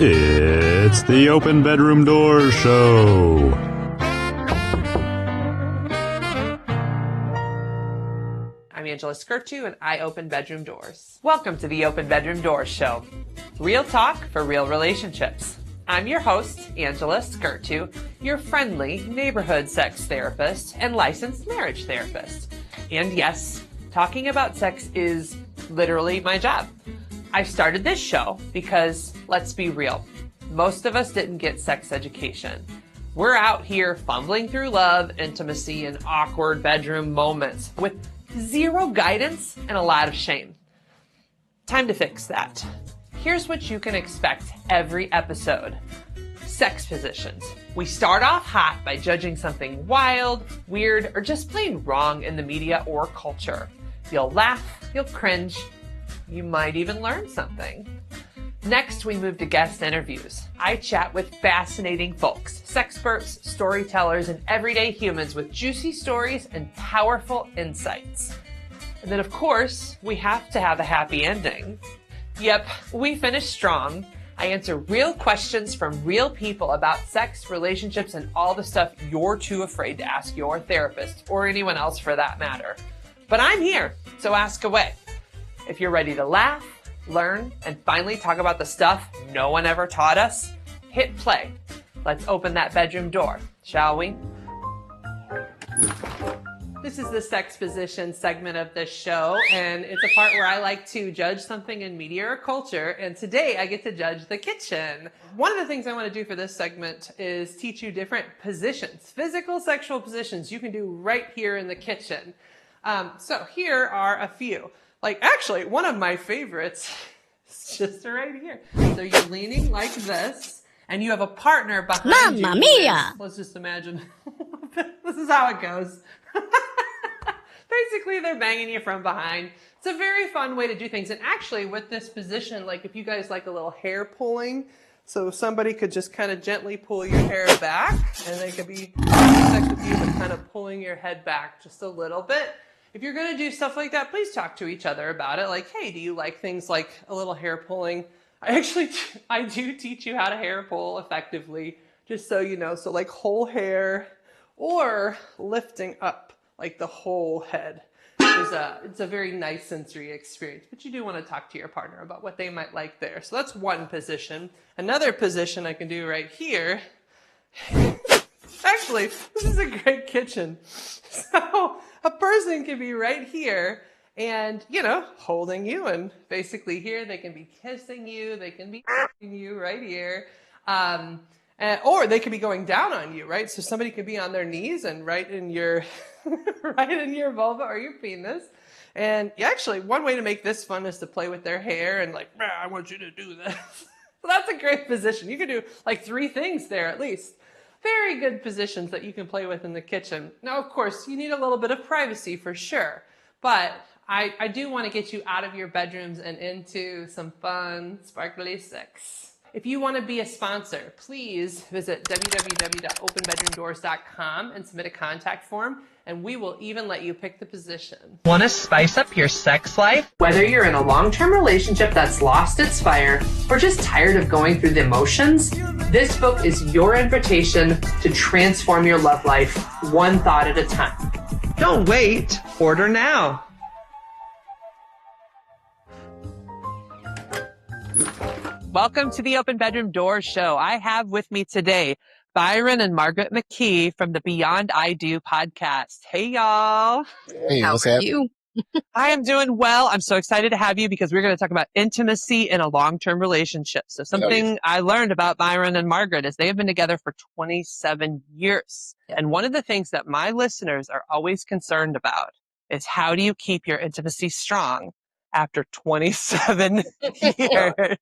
It's the Open Bedroom Doors Show. I'm Angela Skirtu, and I open bedroom doors. Welcome to the Open Bedroom Doors Show. Real talk for real relationships. I'm your host, Angela Skirtu, your friendly neighborhood sex therapist and licensed marriage therapist. And yes, talking about sex is literally my job. I started this show because, let's be real, most of us didn't get sex education. We're out here fumbling through love, intimacy, and awkward bedroom moments with zero guidance and a lot of shame. Time to fix that. Here's what you can expect every episode. Sex positions. We start off hot by judging something wild, weird, or just plain wrong in the media or culture. You'll laugh, you'll cringe, you might even learn something. Next, we move to guest interviews. I chat with fascinating folks, sexperts, storytellers, and everyday humans with juicy stories and powerful insights. And then, of course, we have to have a happy ending. Yep, we finish strong. I answer real questions from real people about sex, relationships, and all the stuff you're too afraid to ask your therapist or anyone else for that matter. But I'm here, so ask away. If you're ready to laugh, learn, and finally talk about the stuff no one ever taught us, hit play. Let's open that bedroom door, shall we? This is the sex position segment of this show, and it's a part where I like to judge something in media or culture, and today I get to judge the kitchen. One of the things I want to do for this segment is teach you different positions, physical sexual positions you can do right here in the kitchen. So here are a few. Like, actually, one of my favorites is just right here. So you're leaning like this, and you have a partner behind you. Mamma mia! Let's just imagine. This is how it goes. Basically, they're banging you from behind. It's a very fun way to do things. And actually, with this position, like if you guys like a little hair pulling, so somebody could just kind of gently pull your hair back, and they could be having sex with you, but kind of pulling your head back just a little bit. If you're going to do stuff like that, please talk to each other about it. Like, hey, do you like things like a little hair pulling? I do teach you how to hair pull effectively, just so you know. So like whole hair or lifting up like the whole head. It's a very nice sensory experience, but you do want to talk to your partner about what they might like there. So that's one position. Another position I can do right here. Actually, this is a great kitchen. So a person can be right here and, holding you, and basically here they can be kissing you, they can be kissing you right here, or they could be going down on you, right? So somebody could be on their knees and right in your vulva or your penis. And actually, one way to make this fun is to play with their hair and like, I want you to do this. So that's a great position. You can do like 3 things there at least. Very good positions that you can play with in the kitchen. Now, of course, you need a little bit of privacy for sure, but I do want to get you out of your bedrooms and into some fun, sparkly sex. If you want to be a sponsor, please visit www.openbedroomdoors.com and submit a contact form, and we will even let you pick the position. Want to spice up your sex life? Whether you're in a long-term relationship that's lost its fire or just tired of going through the motions, this book is your invitation to transform your love life one thought at a time. Don't wait. Order now. Welcome to the Open Bedroom Doors Show. I have with me today Byron and Margaret McKie from the Beyond I Do podcast. Hey, y'all. Hey, How what's are happening? you? I am doing well. I'm so excited to have you because we're going to talk about intimacy in a long-term relationship. So something I learned about Byron and Margaret is they have been together for 27 years. And one of the things that my listeners are always concerned about is how do you keep your intimacy strong after 27 years?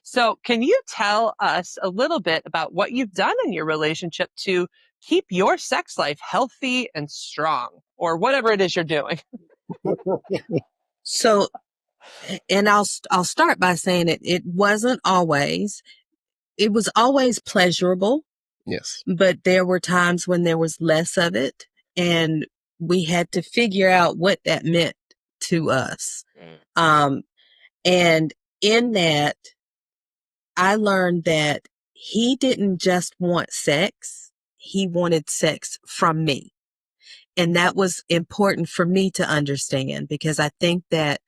So can you tell us a little bit about what you've done in your relationship to keep your sex life healthy and strong, or whatever it is you're doing? So, and I'll start by saying it wasn't always. It was always pleasurable, Yes. but there were times when there was less of it, and we had to figure out what that meant to us. And in that, I learned that he didn't just want sex. He wanted sex from me. And that was important for me to understand, because I think that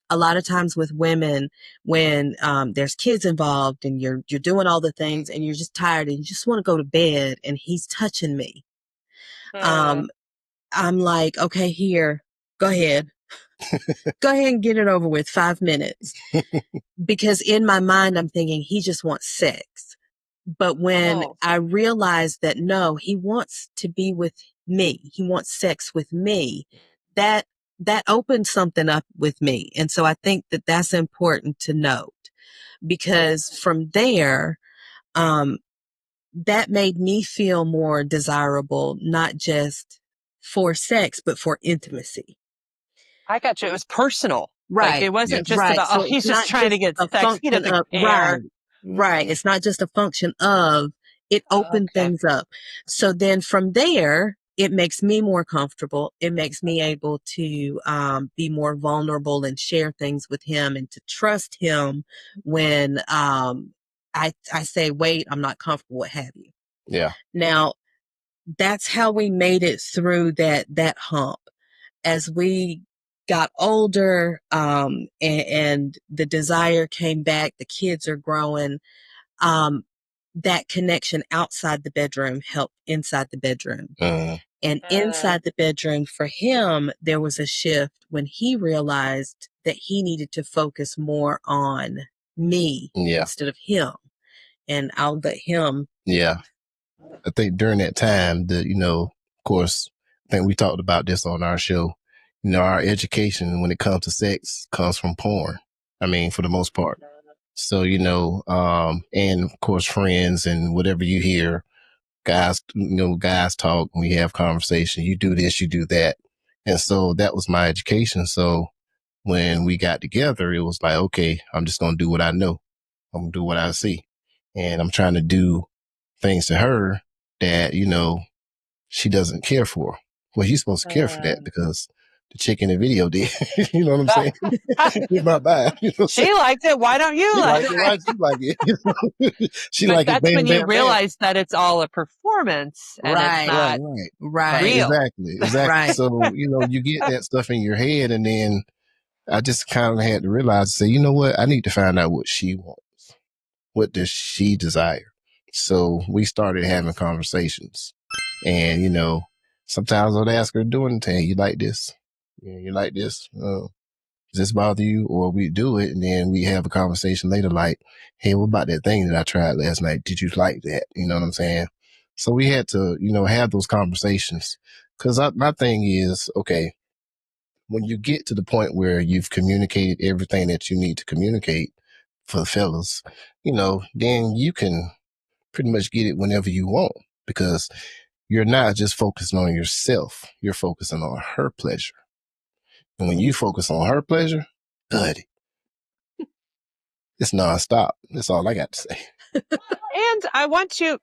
a lot of times with women, when there's kids involved and you're doing all the things and you're just tired and you just want to go to bed and he's touching me, I'm like, okay, here, go ahead. Go ahead and get it over with, 5 minutes. Because in my mind, I'm thinking he just wants sex. But when I realized that no, he wants to be with me, he wants sex with me, that opened something up with me. And so I think that that's important to note, because from there, that made me feel more desirable, not just for sex, but for intimacy. I got you. It was personal. Right. Like, it wasn't just about, So he's just trying to get sex. He doesn't care. Right. It's not just a function of, it opened things up. So then from there, it makes me more comfortable. It makes me able to be more vulnerable and share things with him, and to trust him when I say, wait, I'm not comfortable, what have you. Yeah. Now, that's how we made it through that hump. As we got older, and the desire came back, the kids are growing, that connection outside the bedroom helped inside the bedroom. And inside the bedroom for him, there was a shift when he realized that he needed to focus more on me instead of him. And I'll let him. Yeah. I think during that time that, of course, I think we talked about this on our show. Our education when it comes to sex comes from porn. I mean, for the most part. So, and of course, friends and whatever you hear, guys talk, we have conversation, you do this, you do that. And so that was my education. So when we got together, it was like, okay, I'm just going to do what I know. I'm going to do what I see. And I'm trying to do things to her that, she doesn't care for. Well, you're supposed to care for that because the chick in the video did. You know what I'm saying? It's not bad. She liked it. Why don't you like it? Right? She like it. She like it. That's when you realize that it's all a performance and it's not real. Exactly. Right. So, you get that stuff in your head, and then I just kind of had to realize, say, you know what? I need to find out what she wants. What does she desire? So we started having conversations, and, sometimes I'd ask her doing it, hey, you like this? Yeah, you like this? Does this bother you? Or we do it, and then we have a conversation later like, hey, what about that thing that I tried last night? Did you like that? You know what I'm saying? So we had to, have those conversations. Because my thing is, okay, when you get to the point where you've communicated everything that you need to communicate for the fellas, then you can pretty much get it whenever you want, because you're not just focusing on yourself. You're focusing on her pleasure. And when you focus on her pleasure, good. It's nonstop. That's all I got to say. And I want you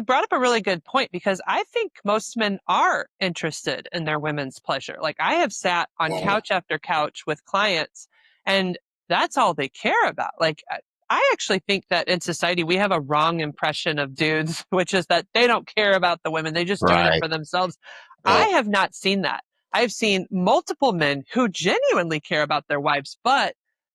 brought up a really good point, because I think most men are interested in their women's pleasure. Like, I have sat on couch after couch with clients, and that's all they care about. Like, I actually think that in society, we have a wrong impression of dudes, which is that they don't care about the women. They just doing it for themselves. I have not seen that. I've seen multiple men who genuinely care about their wives, but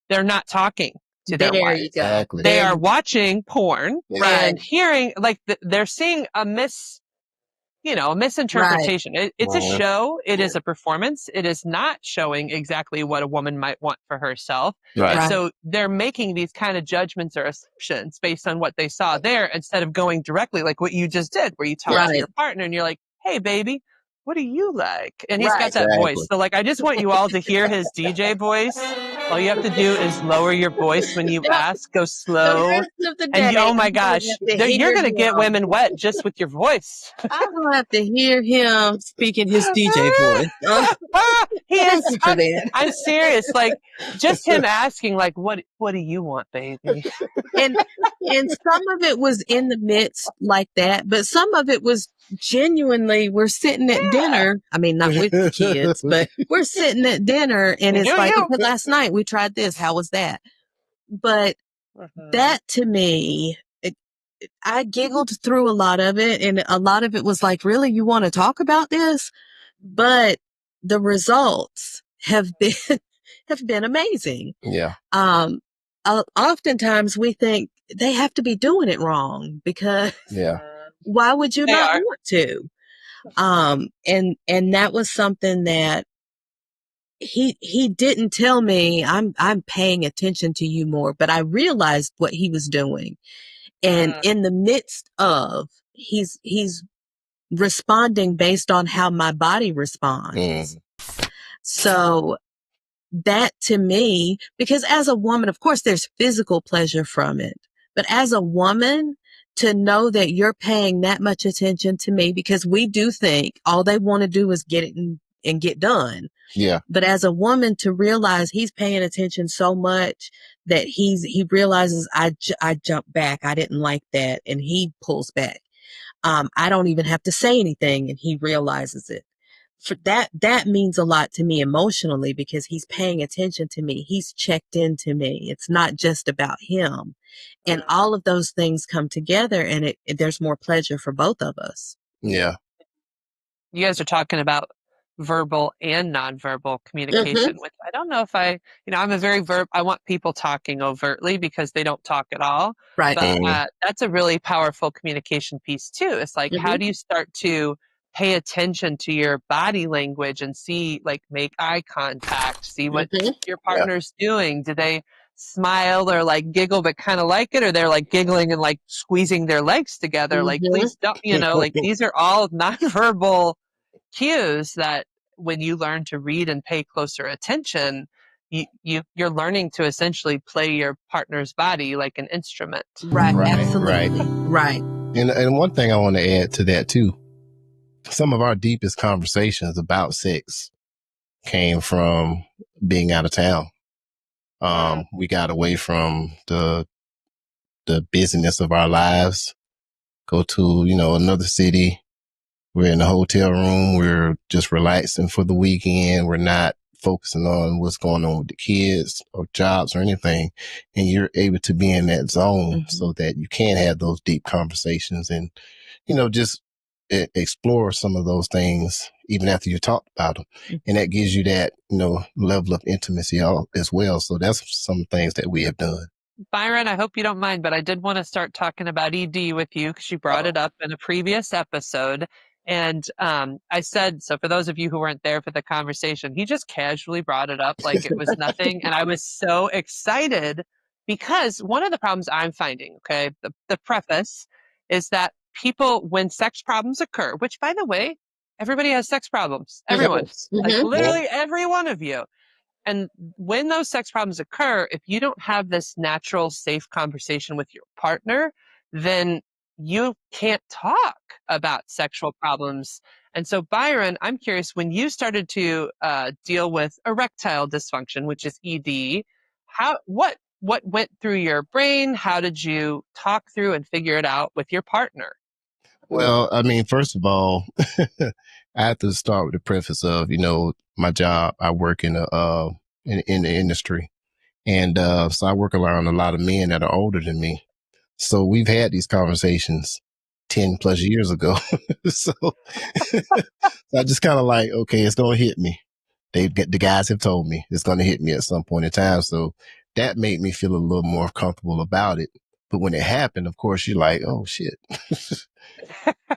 they're not talking to their wives. Exactly. They are watching porn and hearing, like, they're seeing a misinterpretation. It's a show. It is a performance. It is not showing exactly what a woman might want for herself. Right. And so they're making these kind of judgments or assumptions based on what they saw there, instead of going directly, like what you just did, where you talk to your partner and you're like, hey, baby, what do you like? And he's got that voice. So, like, I just want you all to hear his DJ voice. All you have to do is lower your voice when you ask, go slow. And oh my gosh, you're going to get women wet just with your voice. I'm going to have to hear him speaking his DJ voice. He is. I'm serious. Like, just him asking, like, what do you want, baby? And some of it was in the midst like that, but some of it was genuinely, we're sitting at dinner. I mean, not with the kids, but we're sitting at dinner, and it's like, okay, last night we tried this. How was that? But That to me, I giggled through a lot of it, and a lot of it was like, really, you want to talk about this? But the results have been have been amazing. Yeah. Oftentimes we think they have to be doing it wrong because Yeah. why would you They not are. want to? And that was something that he didn't tell me I'm paying attention to you more, but I realized what he was doing. And in the midst of he's responding based on how my body responds. So that to me, because as a woman, of course, there's physical pleasure from it. But as a woman, to know that you're paying that much attention to me, because we do think all they want to do is get it and get done. Yeah. But as a woman, to realize he's paying attention so much that he realizes I jump back. I didn't like that. And he pulls back. I don't even have to say anything and he realizes it. For that means a lot to me emotionally because he's paying attention to me. He's checked into me. It's not just about him. And all of those things come together and there's more pleasure for both of us. Yeah. You guys are talking about verbal and nonverbal communication, which I don't know if I'm a very I want people talking overtly because they don't talk at all. Right. But that's a really powerful communication piece too. It's like, how do you start to pay attention to your body language and see, like, make eye contact, see what your partner's doing? Do they smile or like giggle but kind of like it, or they're like giggling and like squeezing their legs together? Like, please don't, like these are all nonverbal cues that when you learn to read and pay closer attention, you're learning to essentially play your partner's body like an instrument. Right. Absolutely. Right. And one thing I want to add to that too, some of our deepest conversations about sex came from being out of town. We got away from the busyness of our lives, go to, another city. We're in a hotel room. We're just relaxing for the weekend. We're not focusing on what's going on with the kids or jobs or anything. And you're able to be in that zone so that you can have those deep conversations and, just explore some of those things even after you talk about them. And that gives you that, level of intimacy as well. So that's some things that we have done. Byron, I hope you don't mind, but I did want to start talking about ED with you because you brought it up in a previous episode. And I said, so for those of you who weren't there for the conversation, he just casually brought it up like it was nothing. And I was so excited because one of the problems I'm finding, the preface is that people, when sex problems occur, which by the way, everybody has sex problems, everyone, like literally every one of you. And when those sex problems occur, if you don't have this natural, safe conversation with your partner, then you can't talk about sexual problems. And so, Byron, I'm curious, when you started to deal with erectile dysfunction, which is ED, what went through your brain? How did you talk through and figure it out with your partner? Well, I mean, first of all, I have to start with the preface of, my job. I work in the industry. And so I work around a lot of men that are older than me. So we've had these conversations 10 plus years ago. So I just kind of like, okay, it's going to hit me. The guys have told me it's going to hit me at some point in time. So that made me feel a little more comfortable about it. But when it happened, of course, you're like, oh, shit.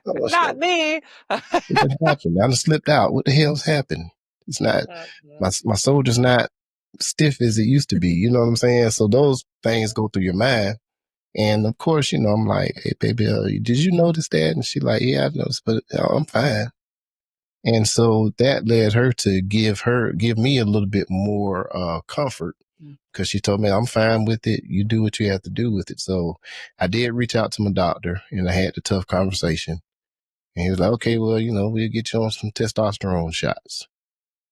Not me. What happened? I just slipped out. What the hell's happened? It's not, my soldier's not stiff as it used to be. You know what I'm saying? So those things go through your mind. And of course, I'm like, hey, baby, did you notice that? And she like, yeah, I noticed, but I'm fine. And so that led her to give me a little bit more comfort because she told me I'm fine with it. You do what you have to do with it. So I did reach out to my doctor and I had the tough conversation. And he was like, okay, well, we'll get you on some testosterone shots.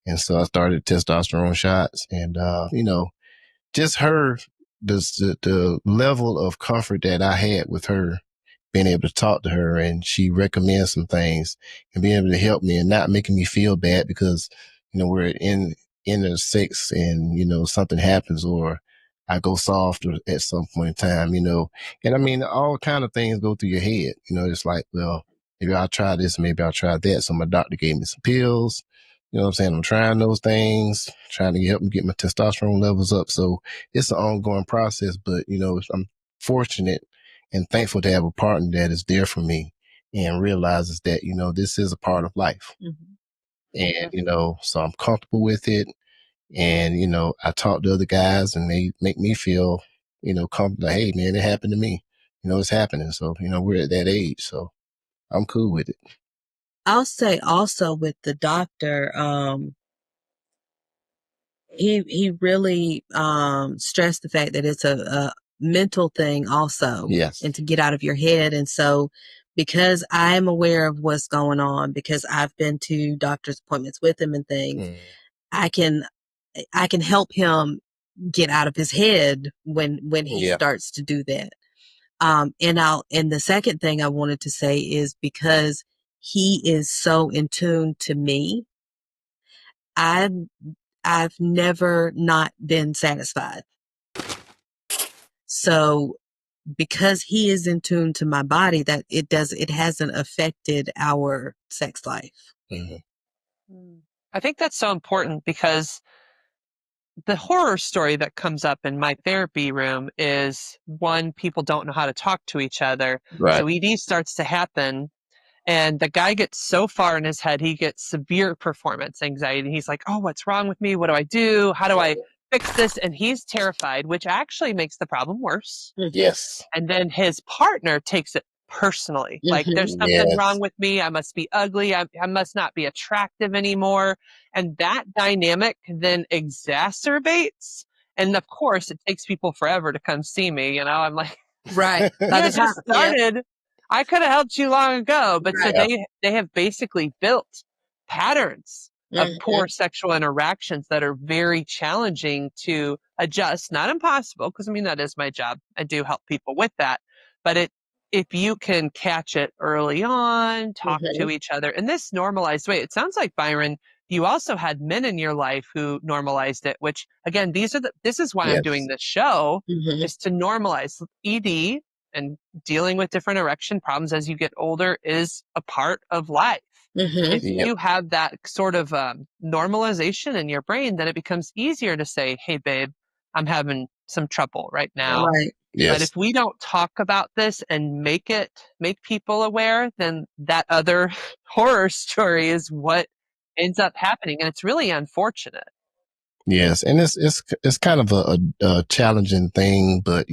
And so I started testosterone shots and, just the level of comfort that I had with her, being able to talk to her and she recommends some things and being able to help me and not making me feel bad because, we're in the sex and, something happens or I go soft at some point in time, and I mean, all kind of things go through your head, it's like, well, maybe I'll try this, maybe I'll try that. So my doctor gave me some pills, you know what I'm saying? I'm trying those things, trying to help me get my testosterone levels up. So it's an ongoing process, but I'm fortunate and thankful to have a partner that is there for me and realizes that, this is a part of life. Mm-hmm. And, so I'm comfortable with it. And, I talk to other guys and they make me feel, comfortable. Hey, man, it happened to me. It's happening. So, we're at that age. So I'm cool with it. I'll say also with the doctor, he really stressed the fact that it's a mental thing also. Yes. And to get out of your head. And so because I'm aware of what's going on, because I've been to doctor's appointments with him and things, I can help him get out of his head when he starts to do that. And the second thing I wanted to say is because he is so in tune to me, I've never not been satisfied. So because he is in tune to my body, that it hasn't affected our sex life. Mm-hmm. I think that's so important because the horror story that comes up in my therapy room is one, people don't know how to talk to each other. Right. So ED starts to happen and the guy gets so far in his head, he gets severe performance anxiety. He's like, oh, what's wrong with me? What do I do? How do I fix this? And he's terrified, which actually makes the problem worse. Yes. And then his partner takes it personally. Like there's something wrong with me. I must be ugly. I must not be attractive anymore. And that dynamic then exacerbates. And of course, it takes people forever to come see me. I'm like, right. You just started. I could have helped you long ago. But so they have basically built patterns of poor sexual interactions that are very challenging to adjust. Not impossible, because that is my job. I do help people with that. But if you can catch it early on, talk to each other in this normalized way. It sounds like, Byron, you also had men in your life who normalized it, which again, this is why I'm doing this show, is to normalize ED and dealing with different erection problems as you get older is a part of life. If you have that sort of normalization in your brain, then it becomes easier to say, hey, babe, I'm having some trouble right now. Right. Yes. But if we don't talk about this and make people aware, then that other horror story is what ends up happening. And it's really unfortunate. Yes. And it's kind of a challenging thing, but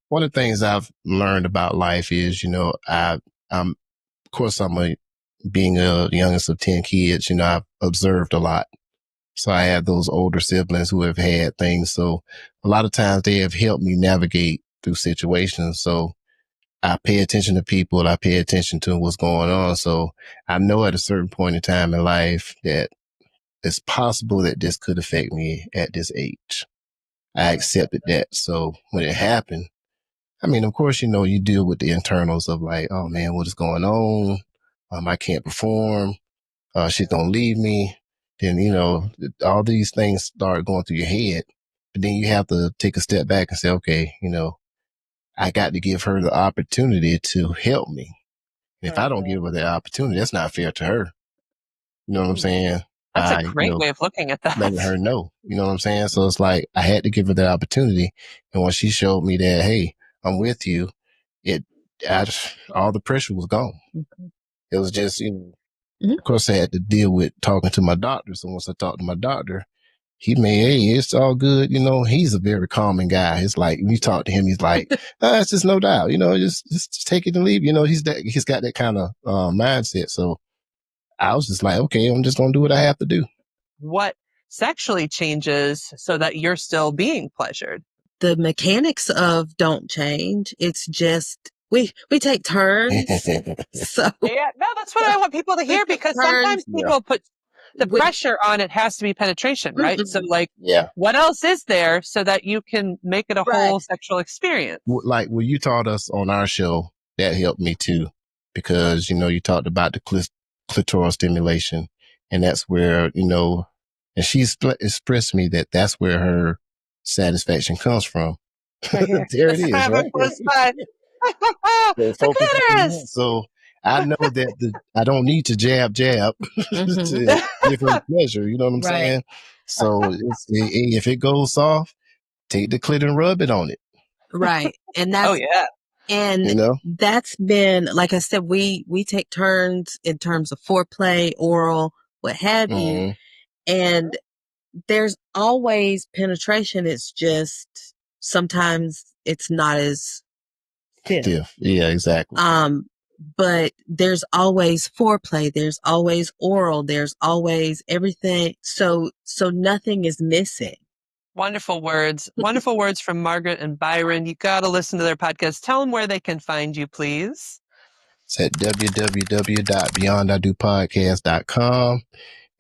one of the things I've learned about life is, I'm of course being a youngest of 10 kids, I've observed a lot. So I have those older siblings who have had things. So a lot of times they have helped me navigate through situations. So I pay attention to people. I pay attention to what's going on. So I know at a certain point in time in life that it's possible that this could affect me at this age. I accepted that. So when it happened, of course, you deal with the internals of like, oh man, what is going on? I can't perform. She's going to leave me. Then, all these things start going through your head. But then you have to take a step back and say, okay, I got to give her the opportunity to help me. And if I don't give her the opportunity, that's not fair to her. You know what I'm saying? That's a great way of looking at that. Letting her know. You know what I'm saying? So it's like, I had to give her that opportunity. And when she showed me that, hey, I'm with you, all the pressure was gone. It was just, of course I had to deal with talking to my doctor. So once I talked to my doctor, hey, it's all good. He's a very calming guy. It's like, when you talk to him, he's like, it's just no doubt, just take it and leave. He's got that kind of mindset. So I was just like, okay, I'm just going to do what I have to do. What sexually changes so that you're still being pleasured? The mechanics of don't change. It's just, we take turns. So no, that's what I want people to hear, because sometimes people put the pressure on it has to be penetration, right? So what else is there so that you can make it a whole sexual experience? Like what you taught us on our show, that helped me too, because, you talked about the clitoral stimulation, and that's where, and she expressed to me that that's where her satisfaction comes from. Right here. There it Let's is, have right? a close by. So The focus on that. clitoris. So I know that I don't need to jab Mhm. to give her pleasure. You know what I'm Right. saying? So if it goes soft, take the clit and rub it on it. Right. And Oh yeah. and You know? that's been, like I said, we take turns in terms of foreplay, oral, what have you. Mhm. And there's always penetration. It's just sometimes it's not as stiff. Yeah, exactly. But there's always foreplay, there's always oral, there's always everything. So nothing is missing. Wonderful words. Wonderful words from Margaret and Byron. You got to listen to their podcast. Tell them where they can find you, please. It's at www.beyondidopodcast.com.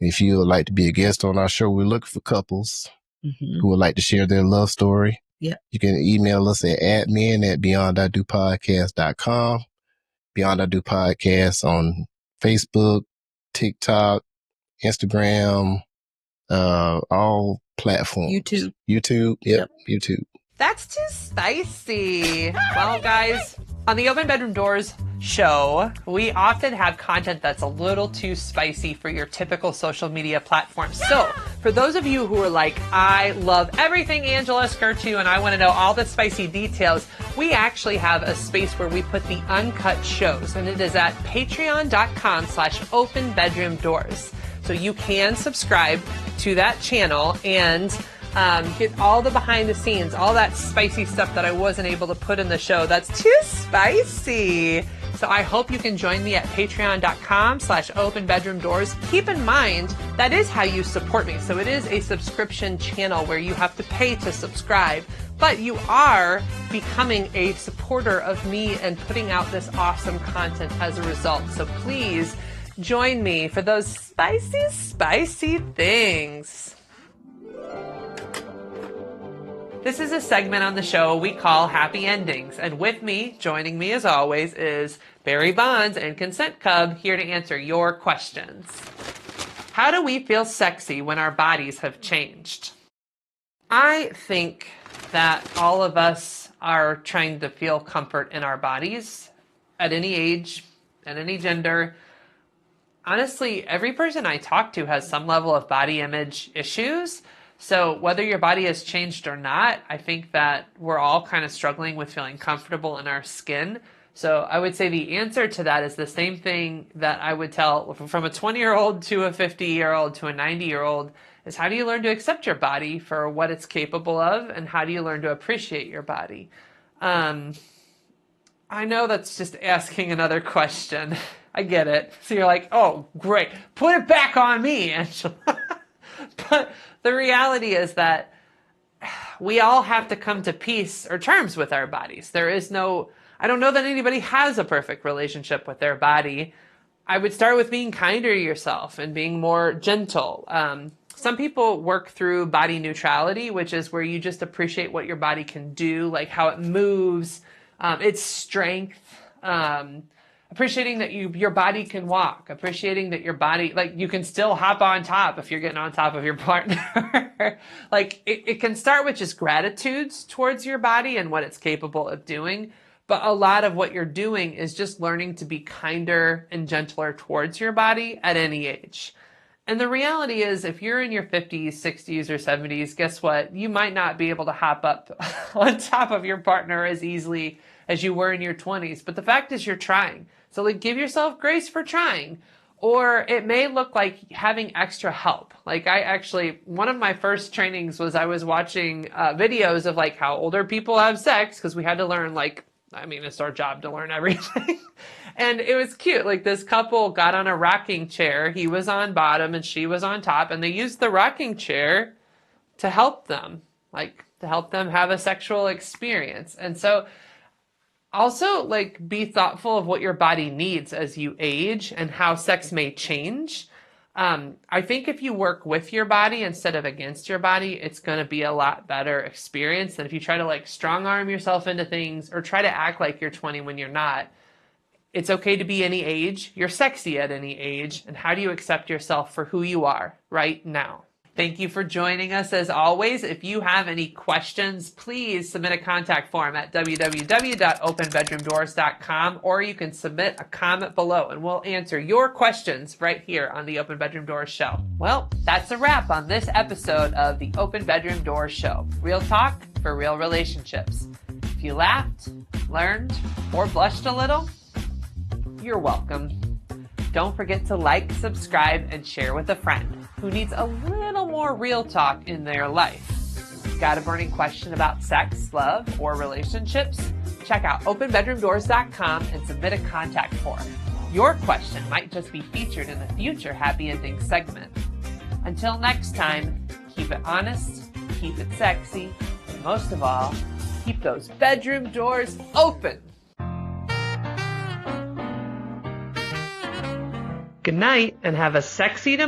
If you would like to be a guest on our show, we're looking for couples Mm-hmm. who would like to share their love story. Yeah. You can email us at admin@beyondidopodcast.com. Beyond I Do Podcast on Facebook, TikTok, Instagram, all platforms. YouTube. Yep. YouTube. That's too spicy. Well, guys, on the Open Bedroom Doors show, we often have content that's a little too spicy for your typical social media platforms. So, for those of you who are like, I love everything Angela Skirtu and I want to know all the spicy details, we actually have a space where we put the uncut shows, and it is at patreon.com/openbedroomdoors. So you can subscribe to that channel and get all the behind the scenes, all that spicy stuff that I wasn't able to put in the show. That's too spicy. So I hope you can join me at patreon.com/openbedroomdoors. Keep in mind, that is how you support me. So it is a subscription channel where you have to pay to subscribe, but you are becoming a supporter of me and putting out this awesome content as a result. So please join me for those spicy, spicy things. This is a segment on the show we call Happy Endings, and with me, joining me as always, is Barry Bonds and Consent Cub, here to answer your questions. How do we feel sexy when our bodies have changed? I think that all of us are trying to feel comfort in our bodies at any age, at any gender. Honestly, every person I talk to has some level of body image issues. So whether your body has changed or not, I think that we're all kind of struggling with feeling comfortable in our skin. So I would say the answer to that is the same thing that I would tell from a 20-year-old to a 50-year-old to a 90-year-old is, how do you learn to accept your body for what it's capable of, and how do you learn to appreciate your body? I know that's just asking another question. I get it. So you're like, oh, great. Put it back on me, Angela. But the reality is that we all have to come to peace or terms with our bodies. There is no, I don't know that anybody has a perfect relationship with their body. I would start with being kinder to yourself and being more gentle. Some people work through body neutrality, which is where you just appreciate what your body can do, like how it moves, its strength, appreciating that your body can walk, appreciating that your body, like, you can still hop on top if you're getting on top of your partner. Like, it can start with just gratitudes towards your body and what it's capable of doing. But a lot of what you're doing is just learning to be kinder and gentler towards your body at any age. And the reality is, if you're in your 50s, 60s, or 70s, guess what? You might not be able to hop up on top of your partner as easily as you were in your 20s. But the fact is, you're trying. So, like, give yourself grace for trying. Or it may look like having extra help. Like, one of my first trainings was I was watching videos of, like, how older people have sex, because we had to learn, like, I mean, it's our job to learn everything. And it was cute. Like, this couple got on a rocking chair. He was on bottom and she was on top. And they used the rocking chair to help them, like, to help them have a sexual experience. And so also, like, be thoughtful of what your body needs as you age and how sex may change. I think if you work with your body instead of against your body, it's going to be a lot better experience than if you try to, like, strong arm yourself into things or try to act like you're 20 when you're not. It's okay to be any age. You're sexy at any age. And how do you accept yourself for who you are right now? Thank you for joining us as always. If you have any questions, please submit a contact form at www.openbedroomdoors.com, or you can submit a comment below and we'll answer your questions right here on the Open Bedroom Doors Show. Well, that's a wrap on this episode of the Open Bedroom Doors Show. Real talk for real relationships. If you laughed, learned, or blushed a little, you're welcome. Don't forget to like, subscribe, and share with a friend who needs a little more real talk in their life. Got a burning question about sex, love, or relationships? Check out openbedroomdoors.com and submit a contact form. Your question might just be featured in a future Happy Ending segment. Until next time, keep it honest, keep it sexy, and most of all, keep those bedroom doors open. Good night and have a sexy tomorrow.